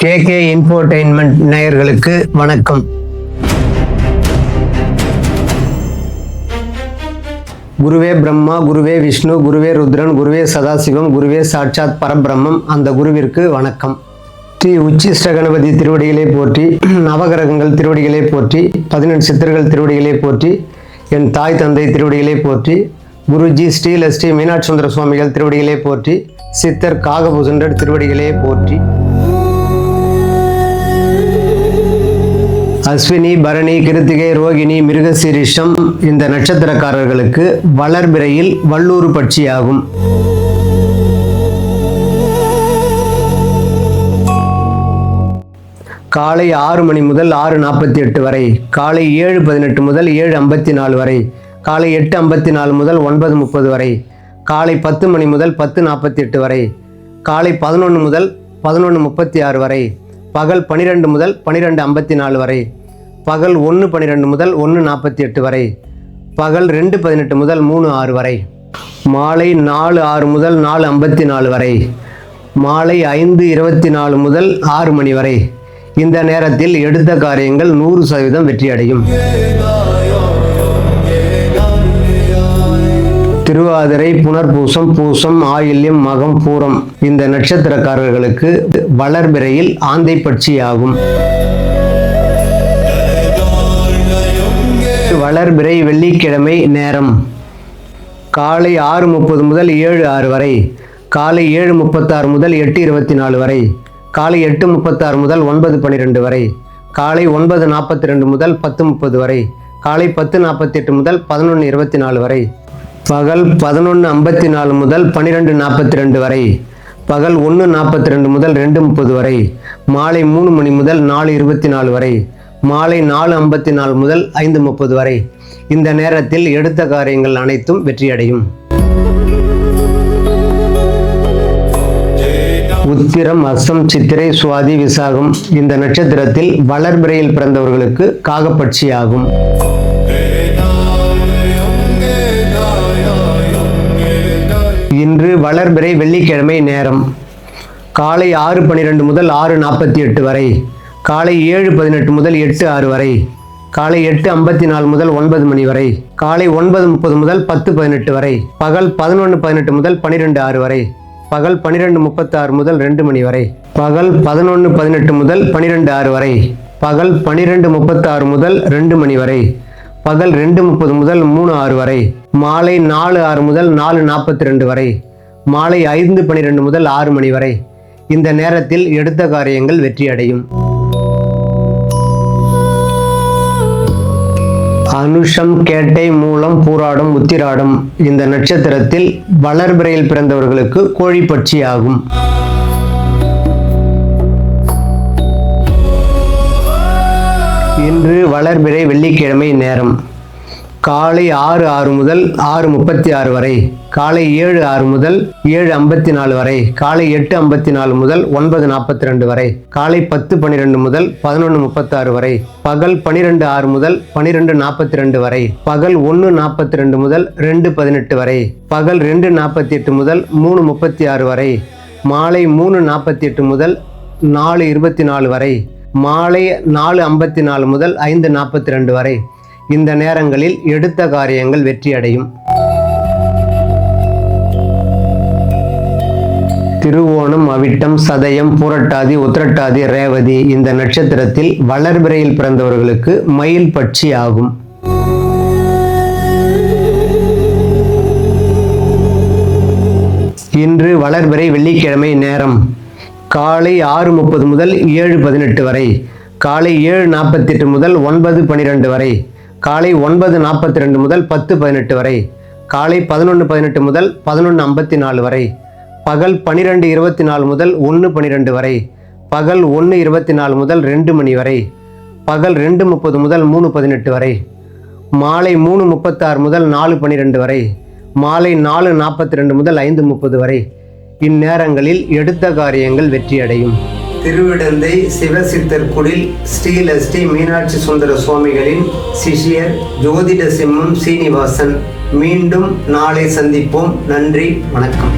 KK infotainment நேயர்களுக்கு வணக்கம். குருவே பிரம்மா, குருவே விஷ்ணு, குருவே ருத்ரன், குருவே சதாசிவம், குருவே சாட்சாத் பரபிரம்மம், அந்த குருவிற்கு வணக்கம். ஸ்ரீ உச்சிஷ்ட கணபதி திருவடிகளை போற்றி, நவகிரகங்கள் திருவடிகளை போற்றி, 18 சித்தர்கள் திருவடிகளை போற்றி, என் தாய் தந்தை திருவடிகளை போற்றி, குருஜி ஸ்ரீ மீனாட்சி சுந்தர சுவாமிகள் திருவடிகளை போற்றி, சித்தர் காகபூசண்டர் திருவடிகளே போற்றி. அஸ்வினி, பரணி, கிருத்திகை, ரோகிணி, மிருகசீரிஷம் இந்த நட்சத்திரக்காரர்களுக்கு வளர்பிறையில் வல்லூறு பட்சியாகும். காலை 6 மணி முதல் 6:48 வரை, காலை 7:18 முதல் 7:54 வரை, காலை 8:54 முதல் 9:30 வரை, காலை 10 மணி முதல் 10:48 வரை, காலை 11 முதல் 11:36 வரை, பகல் 12 முதல் 12:54 வரை, பகல் 1:12 முதல் 1:48 வரை, பகல் 2:18 முதல் 3:06 வரை, மாலை 4:06 முதல் 4:54 வரை, மாலை 5:24 முதல் 6 மணி வரை. இந்த நேரத்தில் எடுத்த காரியங்கள் 100% வெற்றியடையும். திருவாதிரை, புனர்பூசம், பூசம், ஆயில்யம், மகம், பூரம் இந்த நட்சத்திரக்காரர்களுக்கு வளர்பிறையில் ஆந்தை பட்சியாகும். வளர்பிறை வெள்ளிக்கிழமை நேரம் காலை 6:30 முதல் 7:06 வரை, காலை 7:36 முதல் 8:24 வரை, காலை 8:36 முதல் 9:12 வரை, காலை 9:42 முதல் 10:30 வரை, காலை 10:48 முதல் 11:24 வரை, பகல் 11:54 முதல் 12:42 வரை, பகல் 1:42 முதல் 2:30 வரை, மாலை 3 மணி முதல் 4:24 வரை, மாலை 4:54 முதல் 5:30 வரை. இந்த நேரத்தில் எடுத்த காரியங்கள் அனைத்தும் வெற்றியடையும். உத்திரம், அஸ்தம், சித்திரை, சுவாதி, விசாகம் இந்த நட்சத்திரத்தில் வளர்பிறையில் பிறந்தவர்களுக்கு காகப்பட்சியாகும். இன்று வளர்பிறை வெள்ளிக்கிழமை நேரம் காலை 6:12 முதல் 6:48 வரை, காலை 7:18 முதல் 8:06 வரை, காலை 8:54 முதல் 9 மணி வரை, காலை 9:30 முதல் 10:18 வரை, பகல் 11:18 முதல் 12:06 வரை, பகல் 12:36 முதல் 2 மணி வரை, பகல் 11:18 முதல் 12:06 வரை, பகல் 12:36 முதல் 2 மணி வரை, பகல் 2:30 முதல் 3:06 வரை, மாலை 4:06 முதல் 4:42 வரை, மாலை 5:12 முதல் 6 மணி வரை. இந்த நேரத்தில் எடுத்த காரியங்கள் வெற்றியடையும். அனுஷம், கேட்டை, மூலம், பூராடம், உத்திராடம் இந்த நட்சத்திரத்தில் வளர்பிறையில் பிறந்தவர்களுக்கு கோழிப்பட்சி ஆகும். இன்று வளர்பிறை வெள்ளிக்கிழமை நேரம் காலை 6:06 முதல் 6:36 வரை, காலை 7:06 முதல் 7:54 வரை, காலை 8:54 முதல் 9:42 வரை, காலை 10:12 முதல் 11:36 வரை, பகல் 12:06 முதல் 12:42 வரை, பகல் 1:42 முதல் 2:18 வரை, பகல் 2:48 முதல் 3:36 வரை, மாலை 3:48 முதல் 4:24 வரை, மாலை 4:54 முதல் 5:42 வரை. இந்த நேரங்களில் எடுத்த காரியங்கள் வெற்றியடையும். திருவோணம், அவிட்டம், சதயம், பூரட்டாதி, உத்திரட்டாதி, ரேவதி இந்த நட்சத்திரத்தில் வளர்பிறையில் பிறந்தவர்களுக்கு மயில் பட்சி ஆகும். இன்று வளர்பிறை வெள்ளிக்கிழமை நேரம் காலை 6:30 முதல் 7:18 வரை, காலை 7:48 முதல் 9:12 வரை, காலை 9:42 முதல் 10:18 வரை, காலை 11:18 முதல் 11:54 வரை, பகல் 12:24 முதல் 1:12 வரை, பகல் 1:24 முதல் 2 மணி வரை, பகல் 2:30 முதல் 3:18 வரை, மாலை 3:36 முதல் 4:12 வரை, மாலை 4:42 முதல் 5:30 வரை. இந்நேரங்களில் எடுத்த காரியங்கள் வெற்றியடையும். திருவிடந்தை சிவசித்தர் குடில் ஸ்ரீ மீனாட்சி சுந்தர சுவாமிகளின் சிஷியர் ஜோதிட சிம்மம் சீனிவாசன். மீண்டும் நாளை சந்திப்போம். நன்றி, வணக்கம்.